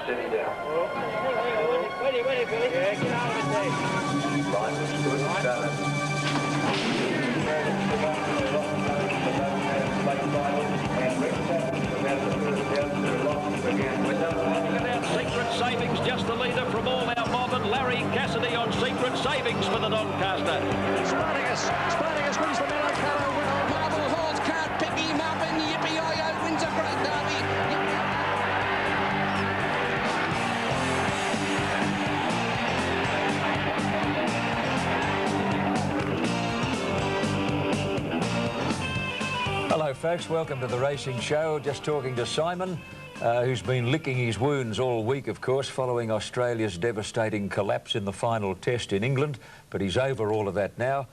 steady down. Ready, Billy. Yeah, get out of it, Dave. Line was good. Secret Savings, just the leader from all our mob, and Larry Cassidy on Secret Savings for the Doncaster. Spartacus wins the Mellow Colour. Marble Horse can't pick him up, and Yippee-Yo-Yo wins a great derby. Hello folks, welcome to the Racing Show. Just talking to Simon, who's been licking his wounds all week, of course, following Australia's devastating collapse in the final test in England. But he's over all of that now.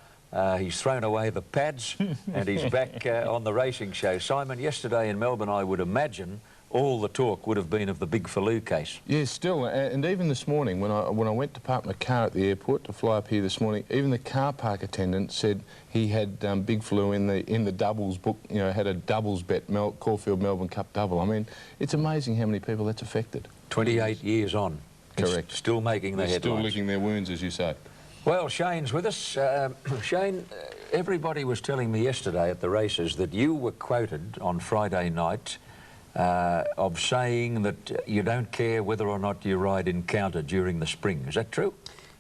He's thrown away the pads and he's back on the Racing Show. Simon, yesterday in Melbourne, I would imagine all the talk would have been of the Big Faloo case. Yeah, still, and even this morning when I went to park my car at the airport to fly up here this morning, even the car park attendant said he had Big Faloo in the doubles book, you know, had a doubles bet, Caulfield Melbourne Cup double. I mean, it's amazing how many people that's affected. 28 years on. Correct. It's still making the headlines. Still licking their wounds, as you say. Well, Shane's with us. Shane, everybody was telling me yesterday at the races that you were quoted on Friday night of saying that you don't care whether or not you ride Encounter during the spring. Is that true?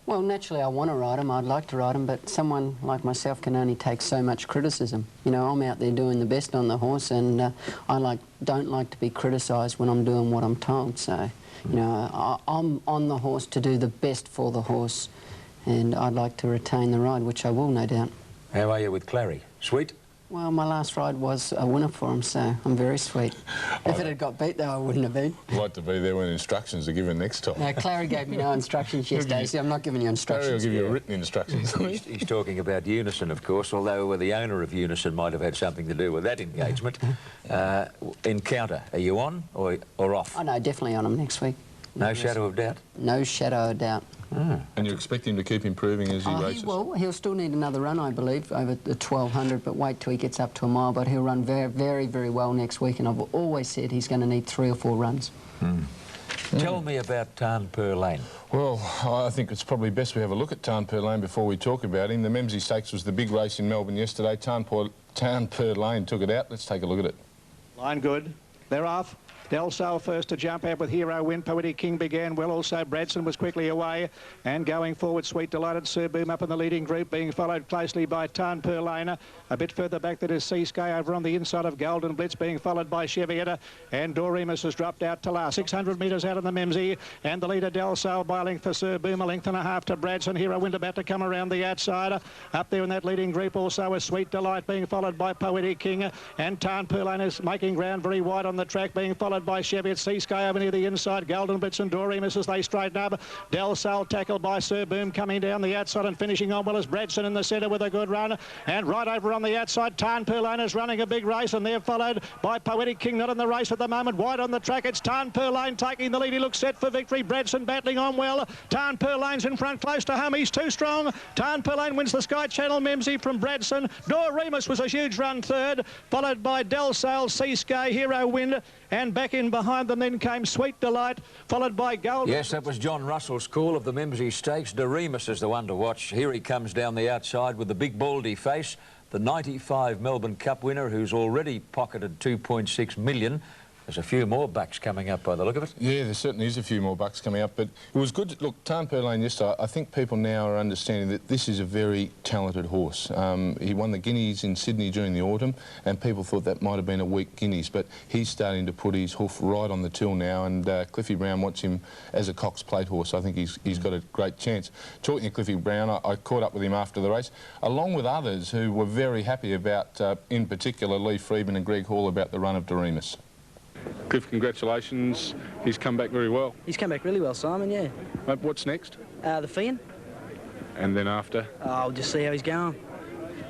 Well, naturally I want to ride him, I'd like to ride him, but someone like myself can only take so much criticism. You know, I'm out there doing the best on the horse, and I don't like to be criticised when I'm doing what I'm told. So, you know, I'm on the horse to do the best for the horse, and I'd like to retain the ride, which I will, no doubt. How are you with Clary? Sweet? Well, my last ride was a winner for him, so I'm very sweet. If it had got beat, though, I wouldn't have been. I'd like to be there when instructions are given next time. Now, Clary gave me no instructions yesterday, so I'm not giving you instructions. Clary will give you written instructions. He's talking about Unison, of course, although the owner of Unison might have had something to do with that engagement. Encounter, are you on or off? Oh, no, definitely on him next week. No shadow of doubt? No shadow of doubt. And you expect him to keep improving as he races? He'll still need another run, I believe, over the 1200, but wait till he gets up to a mile. But he'll run very, very, very well next week, and I've always said he's going to need 3 or 4 runs. Tell me about Tarnpur Lane. Well, I think it's probably best we have a look at Tarnpur Lane before we talk about him. The Memsie Stakes was the big race in Melbourne yesterday. Tarnpur Lane took it out. Let's take a look at it. Line good. They're off. Del Sol first to jump out with Hero Win. Poetic King began well. Also, Bradson was quickly away. And going forward, Sweet Delighted Sir Boom up in the leading group, being followed closely by Tarnpur Lane. A bit further back, that is Seasky over on the inside of Golden Blitz, being followed by Chevietta. And Doremus has dropped out to last. 600 metres out of the Memsie. And the leader, Del Sol, by a length for Sir Boom, a length and a half to Bradson. Hero Win about to come around the outside. Up there in that leading group also is Sweet Delight, being followed by Poetic King. And Tarnpur Lane is making ground very wide on the track, being followed by Chevietta. Sky over near the inside, Golden Blitz and Doremus as they straighten up. Del Sol tackled by Sir Boom, coming down the outside and finishing on well as Bradson in the centre with a good run. And right over on the outside, Tarnpur Lane is running a big race, and they're followed by Poetic King, not in the race at the moment. Wide on the track, it's Tarnpur Lane taking the lead. He looks set for victory. Bradson battling on well. Tarnpur Lane's in front, close to home. He's too strong. Tarnpur Lane wins the Sky Channel Memsie from Bradson. Doremus was a huge run third, followed by Del Sol, Seasky, Hero Wind, and back in behind them then came Sweet Delight, followed by Gold. Yes, that was John Russell's call of the Memsie Stakes. Doremus is the one to watch. Here he comes down the outside with the big baldy face. The 95 Melbourne Cup winner, who's already pocketed 2.6 million. There's a few more bucks coming up by the look of it. Yeah, there certainly is a few more bucks coming up, but it was good to, look, Tarnpur Lane yesterday, I think people now are understanding that this is a very talented horse. He won the Guineas in Sydney during the autumn, and people thought that might have been a weak Guineas, but he's starting to put his hoof right on the till now, and Cliffy Brown wants him as a Cox Plate horse. I think he's got a great chance. Talking to Cliffy Brown, I caught up with him after the race, along with others who were very happy about, in particular, Lee Freedman and Greg Hall, about the run of Doremus. Cliff, congratulations. He's come back very well. He's come back really well, Simon, yeah. What's next? The Fian. And then after? I'll just see how he's going.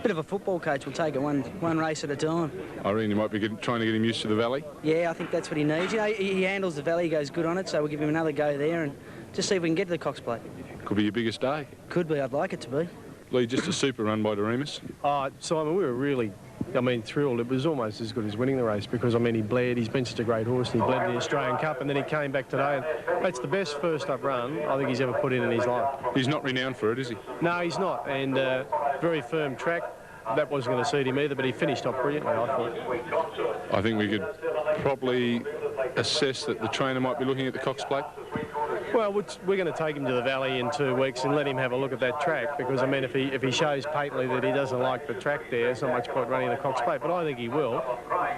Bit of a football coach. We'll take it one race at a time. I reckon you might be trying to get him used to the valley? Yeah, I think that's what he needs. You know, he handles the valley, he goes good on it, so we'll give him another go there and just see if we can get to the Cox Plate. Could be your biggest day. Could be, I'd like it to be. Lee, just a super run by Doremus. Simon, we were really, thrilled. It was almost as good as winning the race because, he bled. He's been such a great horse. He bled in the Australian Cup and then he came back today. And that's the best first-up run I think he's ever put in his life. He's not renowned for it, is he? No, he's not. And very firm track. That wasn't going to suit him either, but he finished off brilliantly, I thought. I think we could probably assess that the trainer might be looking at the Cox Plate. Well, we're going to take him to the Valley in 2 weeks and let him have a look at that track because, if he shows patently that he doesn't like the track there, there's not much point running the Cox Plate, but I think he will.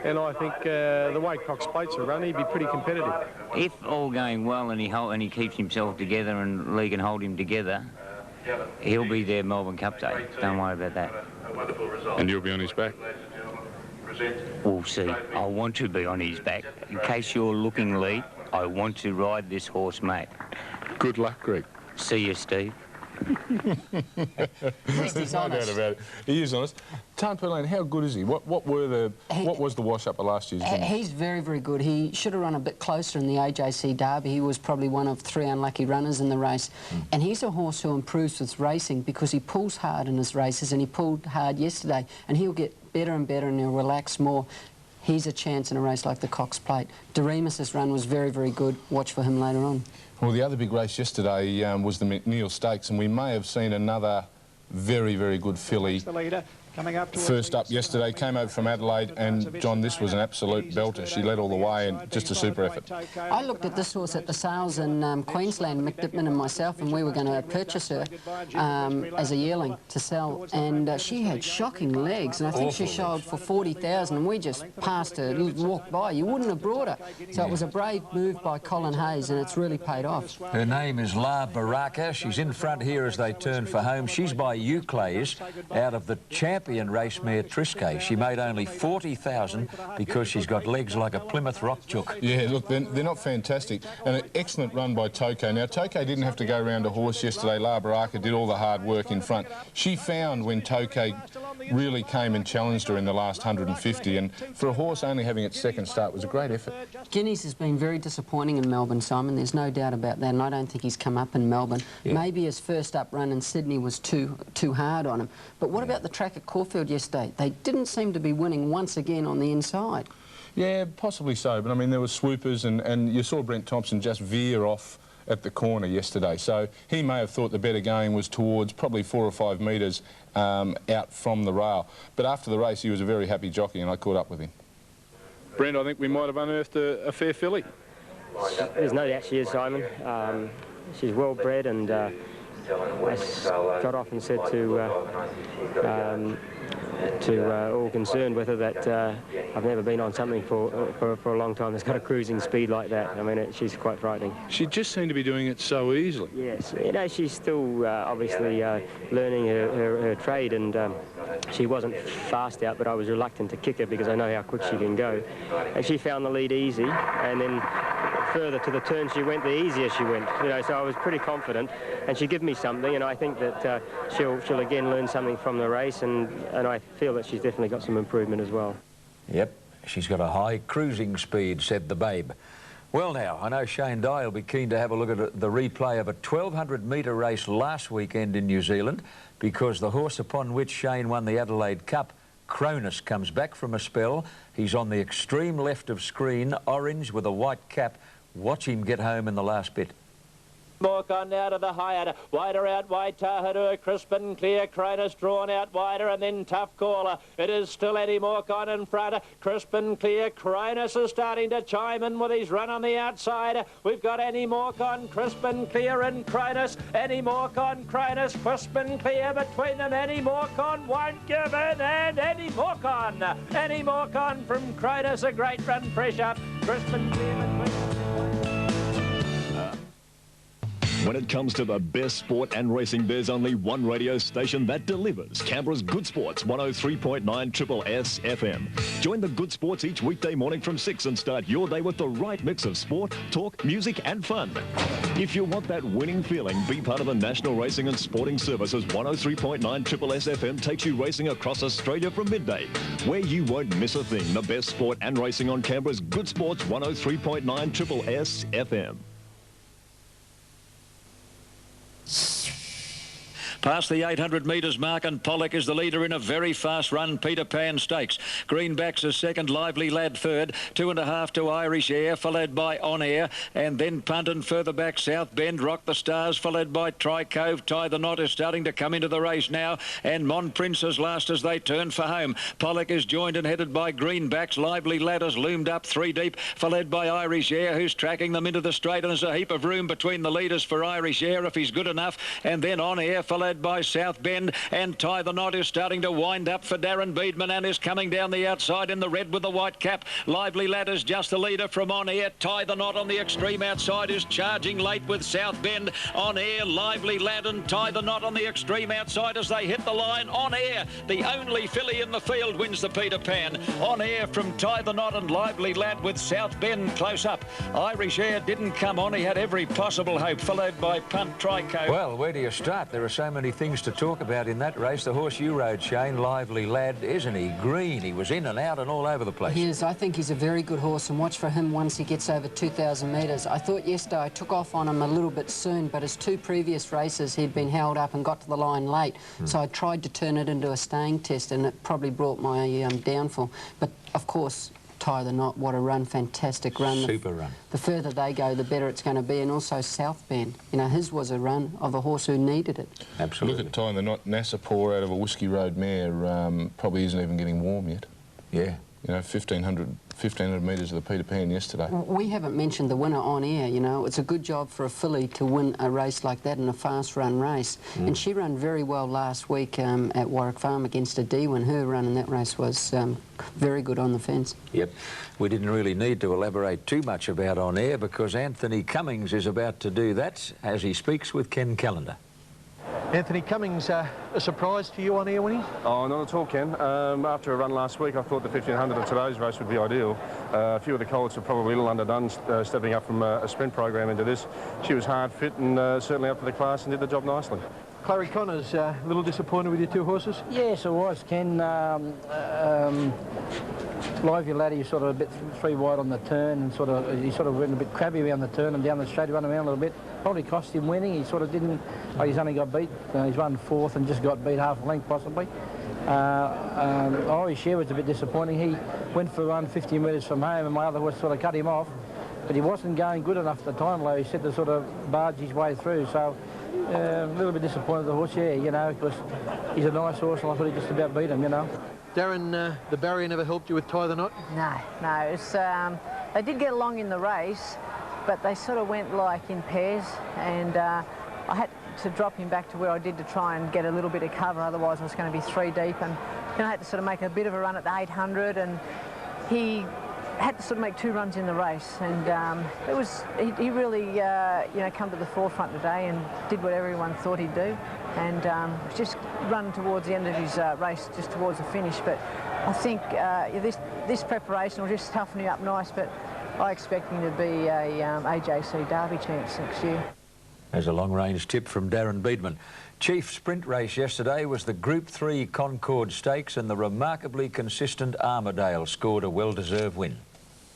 And I think the way Cox Plates are run, he'd be pretty competitive. If all going well and he keeps himself together and Lee can hold him together, he'll be there Melbourne Cup Day. Don't worry about that. And you'll be on his back? We'll see. I want to be on his back. In case you're looking, Lee, I want to ride this horse, mate. Good luck, Greg. See you, Steve. There's no doubt about it. He is honest. Tantpur Lane, how good is he? What was the wash up of last year's? He's very, very good. He should have run a bit closer in the AJC Derby. He was probably one of 3 unlucky runners in the race. And he's a horse who improves with racing because he pulls hard in his races, and he pulled hard yesterday, and he'll get better and better and he'll relax more. He's a chance in a race like the Cox Plate. Doremus's run was very, very good. Watch for him later on. Well, the other big race yesterday was the McNeil Stakes, and we may have seen another very, very good filly. First up yesterday, came over from Adelaide, and John, this was an absolute belter. She led all the way, and just a super effort. I looked at this horse at the sales in Queensland, Mick Dittman and myself, and we were going to purchase her as a yearling to sell, and she had shocking legs, and I think she sold for 40,000, and we just passed her, walked by. You wouldn't have brought her. So it was a brave move by Colin Hayes, and it's really paid off. Her name is La Baraka. She's in front here as they turn for home. She's by Euclays out of the champion race mare Triscay. She made only 40,000 because she's got legs like a Plymouth Rock chook. Yeah, look, they're not fantastic. And an excellent run by Toko. Now, Toko didn't have to go around a horse yesterday. La Baraka did all the hard work in front. She found when Toko really came and challenged her in the last 150, and for a horse only having its second start was a great effort. Guineas has been very disappointing in Melbourne, Simon. There's no doubt about that, and I don't think he's come up in Melbourne. Yeah. Maybe his first up run in Sydney was too hard on him. But what about the track at Caulfield yesterday? They didn't seem to be winning once again on the inside. Yeah, possibly so, but there were swoopers, and you saw Brent Thompson just veer off at the corner yesterday, so he may have thought the better going was towards probably 4 or 5 metres out from the rail. But after the race, he was a very happy jockey, and I caught up with him. Brent, I think we might have unearthed a fair filly. There's no doubt she is, Simon. She's well bred, and I got off and said to all concerned with her that I've never been on something for a long time that's got a cruising speed like that. She's quite frightening. She just seemed to be doing it so easily. Yes, she's still obviously learning her trade, and she wasn't fast out, but I was reluctant to kick her because I know how quick she can go. And she found the lead easy, and then further to the turn she went, the easier she went. So I was pretty confident, and she gave me something, and I think that she'll again learn something from the race, and I feel that she's definitely got some improvement as well. Yep, she's got a high cruising speed, said the Babe. Well now, I know Shane Dye will be keen to have a look at the replay of a 1,200-metre race last weekend in New Zealand, because the horse upon which Shane won the Adelaide Cup, Cronus, comes back from a spell. He's on the extreme left of screen, orange with a white cap. Watch him get home in the last bit. Morcon now to the higher, wider out wide, Tahadua, Crispin, Clear, Cronus drawn out wider, and then Tough Caller. It is still Eddie Morcon in front, Crispin, Clear, Cronus is starting to chime in with his run on the outside. We've got Eddie Morcon, Crispin, Clear and Cronus, Eddie Morcon, Cronus, Crispin, Clear between them. Eddie Morcon won't give in, and Eddie Morcon from Cronus, a great run, fresh up, Crispin, Clear between them. When it comes to the best sport and racing, there's only one radio station that delivers. Canberra's Good Sports 103.9 Triple S FM. Join the Good Sports each weekday morning from 6 and start your day with the right mix of sport, talk, music and fun. If you want that winning feeling, be part of the National Racing and Sporting Services 103.9 Triple S FM takes you racing across Australia from midday, where you won't miss a thing. The best sport and racing on Canberra's Good Sports 103.9 Triple S FM. Past the 800 metres mark, and Pollock is the leader in a very fast run, Peter Pan Stakes. Greenbacks is second, Lively Lad third, 2.5 to Irish Air, followed by On Air, and then Punt, and further back South Bend, Rock the Stars, followed by Tri-Cove. Tie the Knot is starting to come into the race now, and Mon Prince is last as they turn for home. Pollock is joined and headed by Greenbacks. Lively Lad has loomed up 3 deep, followed by Irish Air, who's tracking them into the straight, and there's a heap of room between the leaders for Irish Air if he's good enough, and then On Air, followed by South Bend, and Tie the Knot is starting to wind up for Darren Beedman and is coming down the outside in the red with the white cap. Lively Lad is just the leader from On Air. Tie the Knot on the extreme outside is charging late with South Bend. On Air, Lively Lad and Tie the Knot on the extreme outside as they hit the line. On Air, the only filly in the field, wins the Peter Pan. On Air from Tie the Knot and Lively Lad with South Bend close up. Irish Air didn't come on. He had every possible hope, followed by Punt, Tri-Cove. Well, where do you start? There are so many things to talk about in that race. The horse you rode, Shane, Lively Lad, isn't he green? He was in and out and all over the place. He is. I think he's a very good horse, and watch for him once he gets over 2,000 metres. I thought yesterday I took off on him a little bit soon, but his 2 previous races he'd been held up and got to the line late. So I tried to turn it into a staying test, and it probably brought my downfall. But, of course, Tie the Knot, what a run, fantastic run. Super run. The further they go, the better it's going to be, and also South Bend. You know, his was a run of a horse who needed it. Absolutely. Look at Tie the Knot, Nassapore out of a Whiskey Road mare, probably isn't even getting warm yet. Yeah. You know, 1,500 metres of the Peter Pan yesterday. We haven't mentioned the winner On Air, you know. It's a good job for a filly to win a race like that in a fast-run race. And she ran very well last week at Warwick Farm against a D-win. Her run in that race was very good on the fence. Yep. We didn't really need to elaborate too much about On Air because Anthony Cummings is about to do that as he speaks with Ken Callender. Anthony Cummings, a surprise to you On Air winning? Oh, not at all, Ken. After a run last week, I thought the 1,500 of today's race would be ideal. A few of the colts are probably a little underdone, stepping up from a sprint program into this. She was hard fit and certainly up to the class and did the job nicely. Clary Connors, a little disappointed with your 2 horses? Yes, I was, Ken. Lively Lad, he sort of a bit 3 wide on the turn, and he sort of went a bit crabby around the turn and down the straight, he ran around a little bit. Probably cost him winning. He sort of didn't. He's only got beat. He's run 4th and just got beat half a length possibly. Irish Air was a bit disappointing. He went for a run 50 metres from home, and my other horse sort of cut him off. But he wasn't going good enough at the time, though. He said to sort of barge his way through. So a little bit disappointed the horse, yeah, you know, because he's a nice horse, and I thought he just about beat him, you know. Darren, the barrier never helped you with Tie the Knot? No. It's, they did get along in the race, but they sort of went like in pairs, and I had to drop him back to where I did to try and get a little bit of cover, otherwise I was going to be 3 deep, and then I had to sort of make a bit of a run at the 800, and he had to sort of make 2 runs in the race, and it was he really you know, come to the forefront today and did what everyone thought he'd do, and just run towards the end of his race, just towards the finish. But I think this preparation will just toughen him up nice, but I expect him to be a AJC Derby chance next year. There's a long-range tip from Darren Beedman. Chief sprint race yesterday was the Group 3 Concord Stakes, and the remarkably consistent Armidale scored a well-deserved win.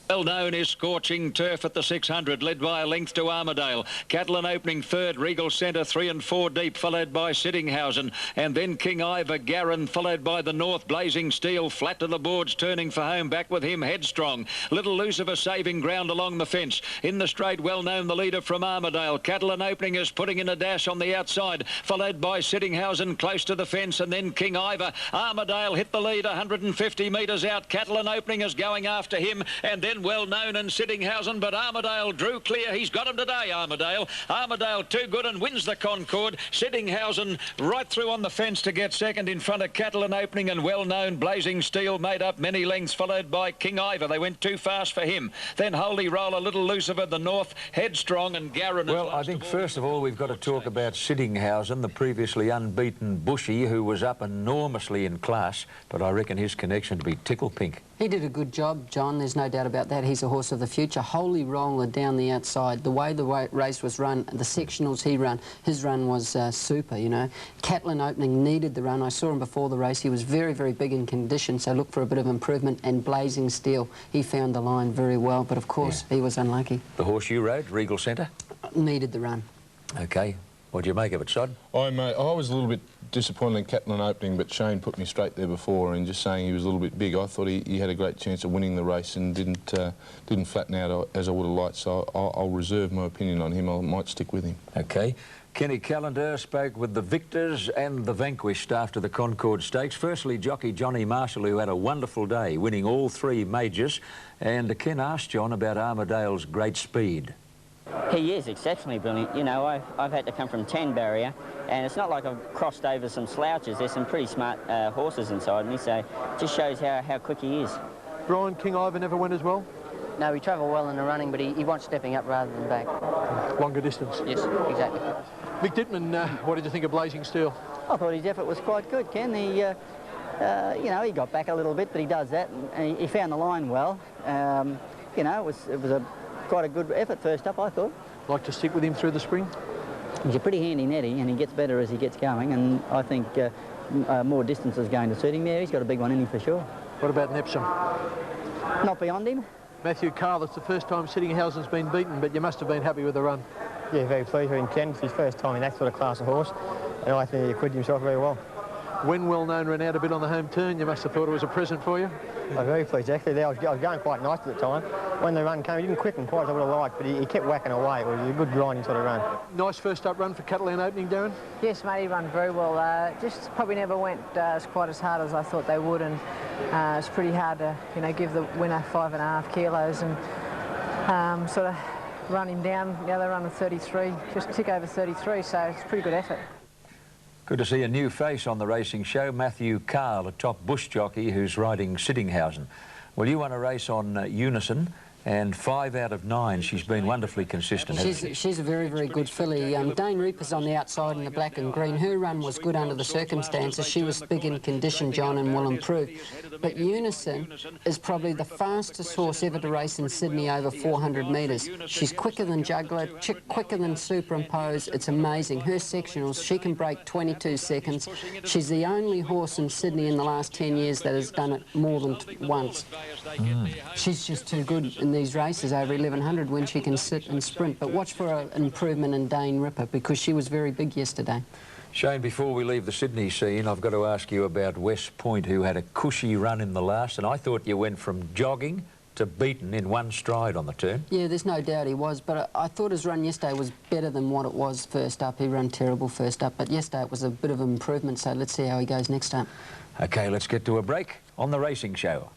Well known is Scorching Turf at the 600, led by a length to Armidale. Catalan opening third, Regal Centre 3 and 4 deep, followed by Sittinghausen. And then King Ivor, Garran, followed by the North, Blazing Steel, flat to the boards, turning for home, back with him, Headstrong. Little Lucifer saving ground along the fence. In the straight, well known, the leader from Armidale. Catalan opening is putting in a dash on the outside, followed by Sittinghausen close to the fence, and then King Ivor. Armidale hit the lead 150 metres out. Catalan opening is going after him, and then well known and Sittinghausen, but Armidale drew clear. He's got him today, Armidale. Armidale too good and wins the Concord. Sittinghausen right through on the fence to get second in front of Catalan opening, and well known Blazing Steel made up many lengths, followed by King Ivor. They went too fast for him. Then Holy Roller, Little Lucifer, the North, Headstrong, and Garran. Well, I think first of all we've got to talk about Sittinghausen, the previously unbeaten Bushy, who was up enormously in class, but I reckon his connection to be Tickle Pink. He did a good job, John. There's no doubt about that. He's a horse of the future. Holy Roller down the outside. The way the race was run, the sectionals he ran, his run was super, you know. Catlin opening needed the run. I saw him before the race. He was very, very big in condition, so look for a bit of improvement. And Blazing Steel, he found the line very well, but of course he was unlucky. The horse you rode, Regal Centre? Needed the run. Okay. What do you make of it, Sod? I was a little bit disappointed in Catlin opening, but Shane put me straight there before, and just saying he was a little bit big. I thought he had a great chance of winning the race and didn't flatten out as I would have liked, so I'll reserve my opinion on him. I might stick with him. OK. Kenny Callender spoke with the victors and the vanquished after the Concord Stakes. Firstly, jockey Johnny Marshall, who had a wonderful day, winning all 3 majors. And Ken asked John about Armadale's great speed. He is exceptionally brilliant. You know, I've had to come from 10 barrier, and it's not like I've crossed over some slouches. There's some pretty smart horses inside me, so it just shows how quick he is. Brian, King Ivan ever went as well? No, he travelled well in the running, but he wants stepping up rather than back. Longer distance? Yes, exactly. Mick Dittman, what did you think of Blazing Steel? I thought his effort was quite good, Ken. He, you know, he got back a little bit, but he does that, and he found the line well. You know, it was quite a good effort first up, I thought. Like to stick with him through the spring? He's a pretty handy netty, and he gets better as he gets going, and I think more distance is going to suit him. Yeah, he's got a big one in him for sure. What about Nepsom? Not beyond him. Matthew Carl, it's the first time Sittinghausen's been beaten, but you must have been happy with the run. Yeah, very pleased with him, Ken. It's his first time in that sort of class of horse, and I think he acquitted himself very well. When Well Known ran out a bit on the home turn, you must have thought it was a present for you? I was very pleased, actually. I was going quite nice at the time. When the run came, he didn't quicken quite as I would have liked, but he kept whacking away. It was a good grinding sort of run. Nice first-up run for Catalan opening, Darren? Yes, mate, he ran very well. Just probably never went quite as hard as I thought they would, and it's pretty hard to, you know, give the winner 5.5 kilos and sort of run him down. The other run of 33, just tick over 33, so it's a pretty good effort. Good to see a new face on the racing show, Matthew Carl, a top bush jockey who's riding Sittinghausen. Well, you won a race on Unison, and 5 out of 9. She's been wonderfully consistent, hasn't she? She's a very, very good filly. Dane Reaper's on the outside in the black and green. Her run was good under the circumstances. She was big in condition, John, and will improve. But Unison is probably the fastest horse ever to race in Sydney over 400 metres. She's quicker than Juggler, quicker than Superimpose. It's amazing. Her sectionals, she can break 22 seconds. She's the only horse in Sydney in the last 10 years that has done it more than once. She's just too good in these races over 1100 when she can sit and sprint. But watch for an improvement in Dane Ripper, because she was very big yesterday. Shane, before we leave the Sydney scene, I've got to ask you about West Point, who had a cushy run in the last, and I thought you went from jogging to beaten in one stride on the turn. Yeah, there's no doubt he was, but I thought his run yesterday was better than what it was first up. He ran terrible first up, but yesterday it was a bit of an improvement, so let's see how he goes next up. OK, let's get to a break on the racing show.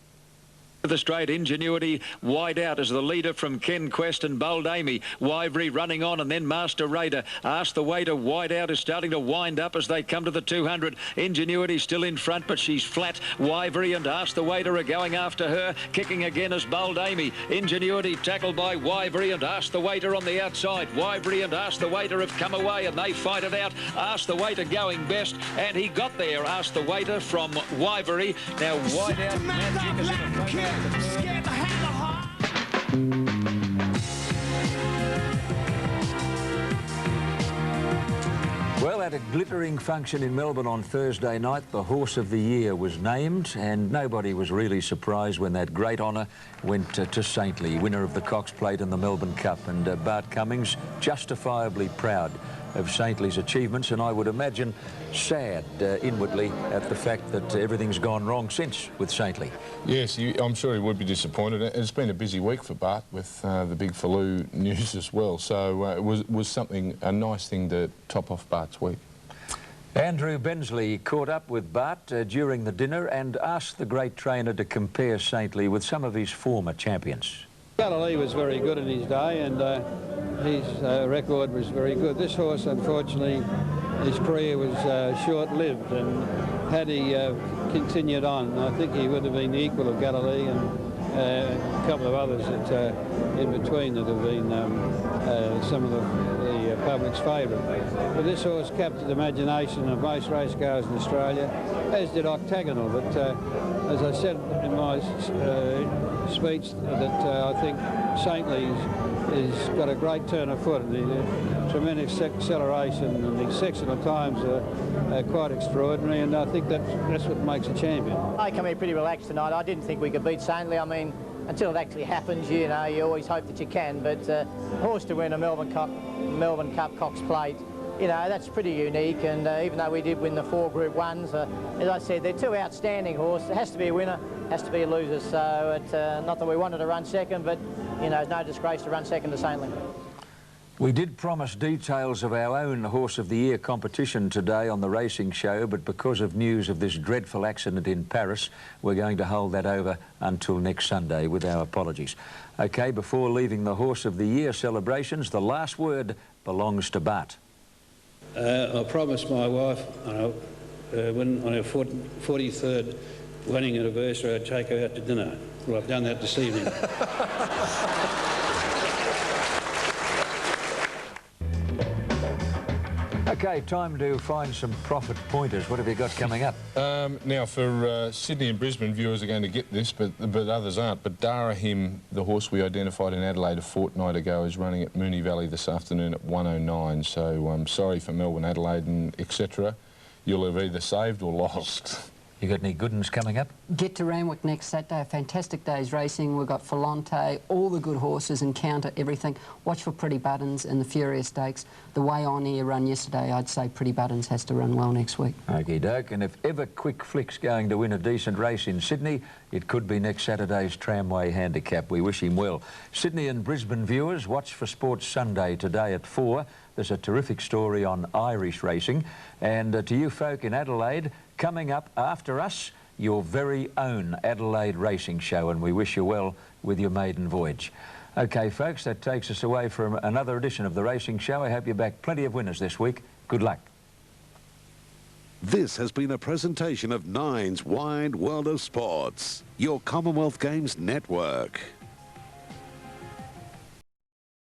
The straight, Ingenuity wide out as the leader from Ken Quest and Bold Amy. Wyvery running on, and then Master Raider. Ask the Waiter wide out is starting to wind up as they come to the 200. Ingenuity still in front, but she's flat. Wyvery and Ask the Waiter are going after her. Kicking again as Bold Amy. Ingenuity tackled by Wyvery and Ask the Waiter on the outside. Wyvery and Ask the Waiter have come away and they fight it out. Ask the Waiter going best, and he got there. Ask the Waiter from Wyvery. Now wide out. Magic is in a photo. Well, at a glittering function in Melbourne on Thursday night, the Horse of the Year was named, and nobody was really surprised when that great honour went to Saintly, winner of the Cox Plate and the Melbourne Cup. And Bart Cummings, justifiably proud of Saintly's achievements, and I would imagine sad inwardly at the fact that everything's gone wrong since with Saintly. Yes, I'm sure he would be disappointed. It's been a busy week for Bart with the big Faloo news as well, so it was a nice thing to top off Bart's week. Andrew Bensley caught up with Bart during the dinner and asked the great trainer to compare Saintly with some of his former champions. Galilee was very good in his day, and his record was very good. This horse, unfortunately, his career was short-lived, and had he continued on, I think he would have been the equal of Galilee and a couple of others that, in between that have been some of the public's favourite. But this horse captured the imagination of most racegoers in Australia, as did Octagonal. But as I said in my speech, that I think Saintly's has got a great turn of foot, and the tremendous acceleration and the sectional times are quite extraordinary, and I think that's what makes a champion. I come here pretty relaxed tonight. I didn't think we could beat Saintly. I mean, until it actually happens, you know, you always hope that you can, but horse to win a Melbourne Cup Cox Plate you know, that's pretty unique, and even though we did win the 4 Group 1s, as I said, they're 2 outstanding horses. There has to be a winner, has to be a loser, so it's not that we wanted to run second, but, you know, it's no disgrace to run second to Saintly. We did promise details of our own Horse of the Year competition today on the racing show, but because of news of this dreadful accident in Paris, we're going to hold that over until next Sunday, with our apologies. OK, before leaving the Horse of the Year celebrations, the last word belongs to Bart. I promised my wife on her 43rd wedding anniversary I'd take her out to dinner. Well, I've done that this evening. OK, time to find some profit pointers. What have you got coming up? Now, for Sydney and Brisbane, viewers are going to get this, but others aren't. But Darahim, the horse we identified in Adelaide a fortnight ago, is running at Moonee Valley this afternoon at 1:09. So I'm sorry for Melbourne, Adelaide and etc. You'll have either saved or lost. You got any good ones coming up? Get to Randwick next Saturday, a fantastic day's racing. We've got Falante, all the good horses, Encounter, everything. Watch for Pretty Buttons and the Furious Stakes. The way On Air run yesterday, I'd say Pretty Buttons has to run well next week. Okie doke, and if ever Quick Flick's going to win a decent race in Sydney, it could be next Saturday's Tramway Handicap. We wish him well. Sydney and Brisbane viewers, watch for Sports Sunday today at 4. There's a terrific story on Irish racing. And to you folk in Adelaide, coming up after us, your very own Adelaide Racing Show, and we wish you well with your maiden voyage. OK, folks, that takes us away from another edition of the Racing Show. I hope you're back plenty of winners this week. Good luck. This has been a presentation of Nine's Wide World of Sports, your Commonwealth Games network.